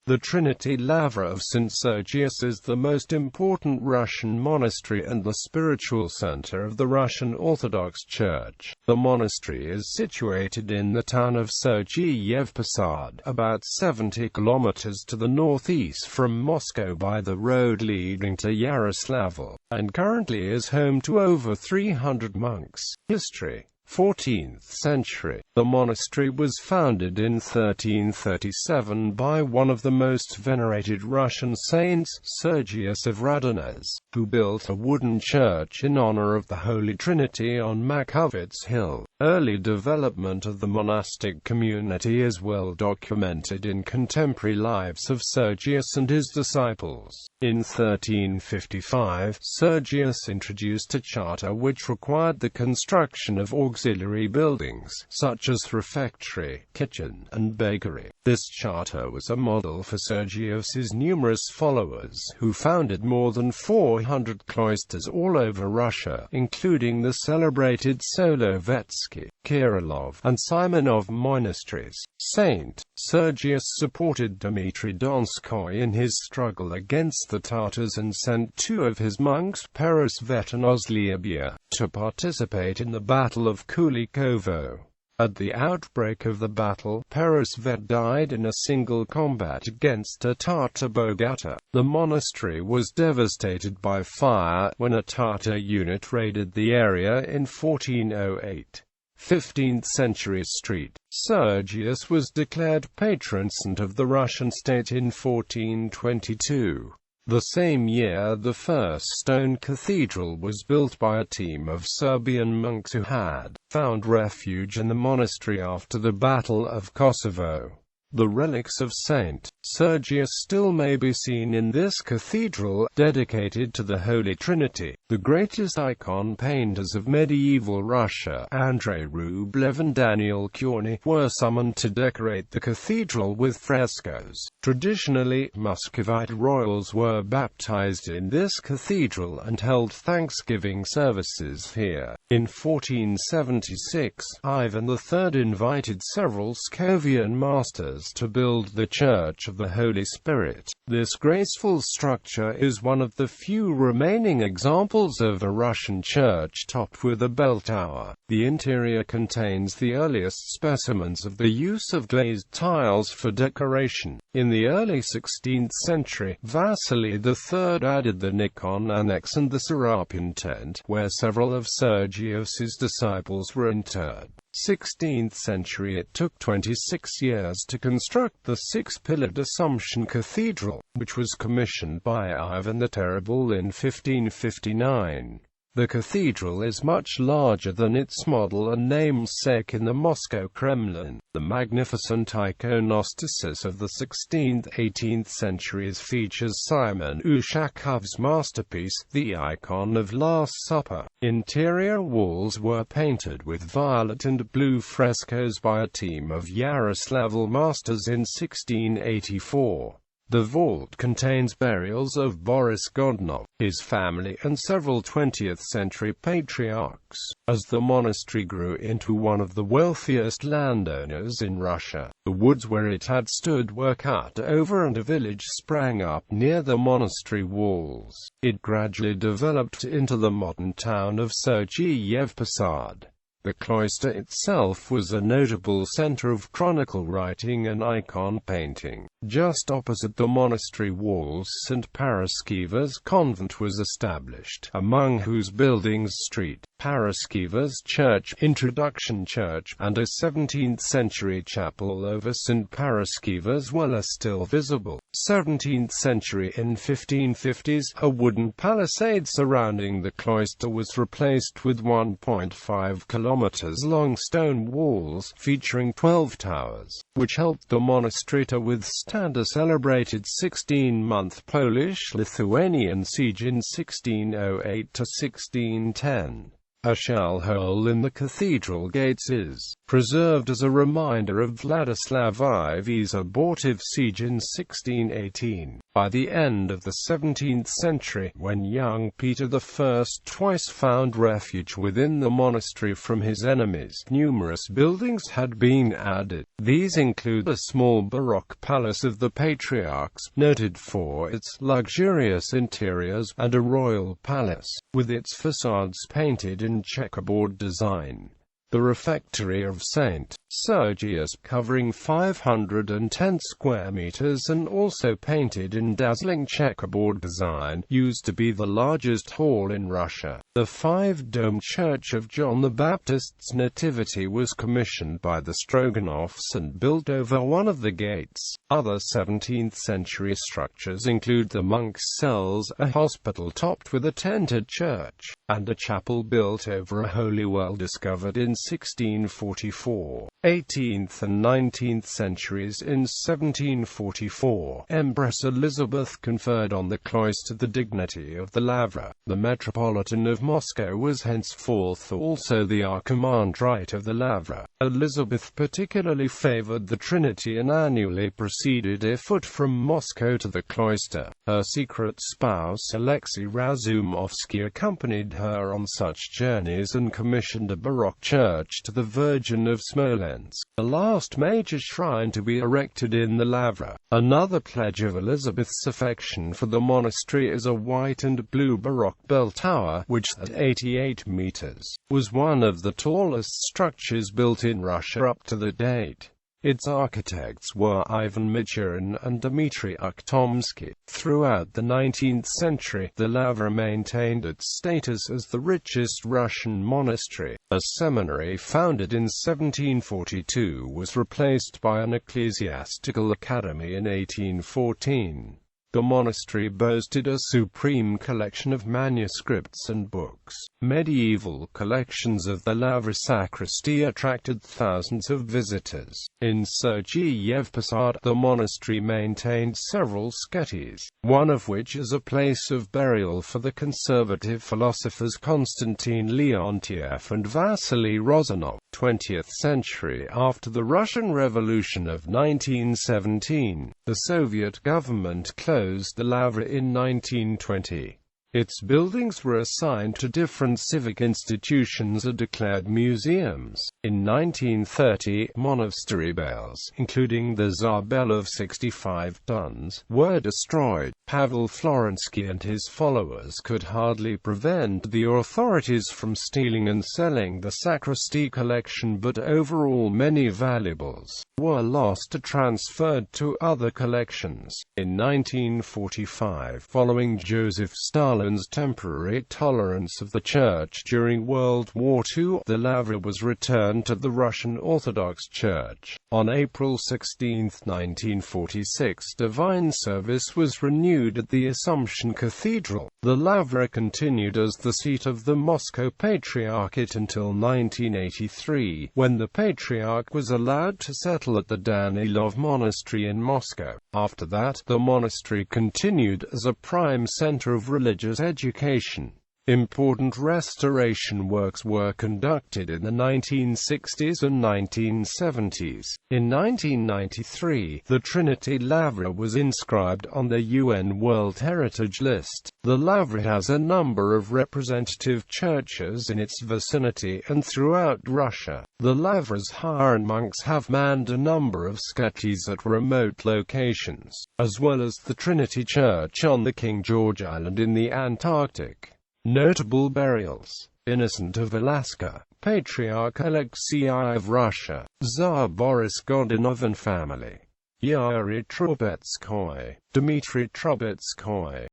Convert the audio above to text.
The Trinity Lavra of St.Sergius is the most important Russian monastery and the spiritual center of the Russian Orthodox Church. The monastery is situated in the town of Sergiyev Posad, about 70 kilometers to the northeast from Moscow by the road leading to Yaroslavl, and currently is home to over 300 monks. History: 14th century. The monastery was founded in 1337 by one of the most venerated Russian saints, Sergius of Radonezh, who built a wooden church in honor of the Holy Trinity on Makovets Hill. Early development of the monastic community is well documented in contemporary lives of Sergius and his disciples. In 1355, Sergius introduced a charter which required the construction of auxiliary buildings, such as refectory, kitchen, and bakery. This charter was a model for Sergius's numerous followers, who founded more than 400 cloisters all over Russia, including the celebrated Solovetsky, Kirilov, and Simonov monasteries. St. Sergius supported Dmitry Donskoy in his struggle against the Tatars and sent two of his monks, Perasvet and Oslebya, to participate in the Battle of Kulikovo. At the outbreak of the battle, Perasvet died in a single combat against a Tatar Bogata. The monastery was devastated by fire when a Tatar unit raided the area in 1408. 15th century Street. Sergius was declared patron saint of the Russian state in 1422. The same year the first stone cathedral was built by a team of Serbian monks who had found refuge in the monastery after the Battle of Kosovo. The relics of St. Sergius still may be seen in this cathedral, dedicated to the Holy Trinity. The greatest icon painters of medieval Russia, Andrei Rublev and Daniel Kuorny, were summoned to decorate the cathedral with frescoes. Traditionally, Muscovite royals were baptized in this cathedral and held thanksgiving services here. In 1476, Ivan III invited several Scovian masters to build the Church of the Holy Spirit. This graceful structure is one of the few remaining examples of a Russian church topped with a bell tower. The interior contains the earliest specimens of the use of glazed tiles for decoration. In the early 16th century, Vasily III added the Nikon Annex and the Serapion tent, where several of Sergius's disciples were interred. 16th century. It took 26 years to construct the six-pillared Assumption Cathedral, which was commissioned by Ivan the Terrible in 1559. The cathedral is much larger than its model and namesake in the Moscow Kremlin. The magnificent iconostasis of the 16th-18th centuries features Simon Ushakov's masterpiece, the Icon of Last Supper. Interior walls were painted with violet and blue frescoes by a team of Yaroslavl masters in 1684. The vault contains burials of Boris Godunov, his family and several 20th-century patriarchs. As the monastery grew into one of the wealthiest landowners in Russia, the woods where it had stood were cut over and a village sprang up near the monastery walls. It gradually developed into the modern town of Sergiyev Posad. The cloister itself was a notable center of chronicle writing and icon painting. Just opposite the monastery walls, St. Paraskeva's convent was established, among whose buildings St. Paraskeva's Church, Introduction Church, and a 17th-century chapel over St. Paraskeva's well are still visible. 17th century. In 1550s, a wooden palisade surrounding the cloister was replaced with 1.5 kilometers long stone walls, featuring 12 towers, which helped the monastery to withstand a celebrated 16-month Polish-Lithuanian siege in 1608 to 1610. A shell hole in the cathedral gates is preserved as a reminder of Vladislav IV's abortive siege in 1618. By the end of the 17th century, when young Peter I twice found refuge within the monastery from his enemies, numerous buildings had been added. These include a small Baroque palace of the patriarchs, noted for its luxurious interiors, and a royal palace, with its facades painted in checkerboard design. The refectory of St. Sergius, covering 510 square meters and also painted in dazzling checkerboard design, used to be the largest hall in Russia. The five-domed church of John the Baptist's Nativity was commissioned by the Stroganovs and built over one of the gates. Other 17th-century structures include the monks' cells, a hospital topped with a tented church, and a chapel built over a holy well discovered in 1644. 18th and 19th centuries. In 1744, Empress Elizabeth conferred on the cloister the dignity of the Lavra. The Metropolitan of Moscow was henceforth also the archimandrite of the Lavra. Elizabeth particularly favored the Trinity and annually proceeded afoot from Moscow to the cloister. Her secret spouse Alexei Razumovsky accompanied her on such journeys and commissioned a Baroque church to the Virgin of Smolensk, the last major shrine to be erected in the Lavra. Another pledge of Elizabeth's affection for the monastery is a white and blue Baroque bell tower, which, at 88 meters, was one of the tallest structures built in Russia up to the date. Its architects were Ivan Michurin and Dmitry Ukhtomsky. Throughout the 19th century, the Lavra maintained its status as the richest Russian monastery. A seminary founded in 1742 was replaced by an ecclesiastical academy in 1814. The monastery boasted a supreme collection of manuscripts and books. Medieval collections of the Lavra sacristy attracted thousands of visitors. In Sergiyev Posad, the monastery maintained several sketes, one of which is a place of burial for the conservative philosophers Konstantin Leontiev and Vasily Rozanov. 20th century. After the Russian Revolution of 1917, the Soviet government closed the Lavra in 1920. Its buildings were assigned to different civic institutions or declared museums. In 1930, monastery bells, including the Tsar bell of 65 tons, were destroyed. Pavel Florensky and his followers could hardly prevent the authorities from stealing and selling the sacristy collection, but overall many valuables were lost or transferred to other collections. In 1945, following Joseph Stalin's temporary tolerance of the Church during World War II, the Lavra was returned to the Russian Orthodox Church. On April 16, 1946, divine service was renewed at the Assumption Cathedral. The Lavra continued as the seat of the Moscow Patriarchate until 1983, when the Patriarch was allowed to settle at the Danilov Monastery in Moscow. After that, the monastery continued as a prime center of religious education. Important restoration works were conducted in the 1960s and 1970s. In 1993, the Trinity Lavra was inscribed on the UN World Heritage List. The Lavra has a number of representative churches in its vicinity and throughout Russia. The Lavra's Hieron monks have manned a number of sketes at remote locations, as well as the Trinity Church on the King George Island in the Antarctic. Notable burials: Innocent of Alaska, Patriarch Alexei of Russia, Tsar Boris Godunov and family, Yuri Trubetskoy, Dmitry Trubetskoy,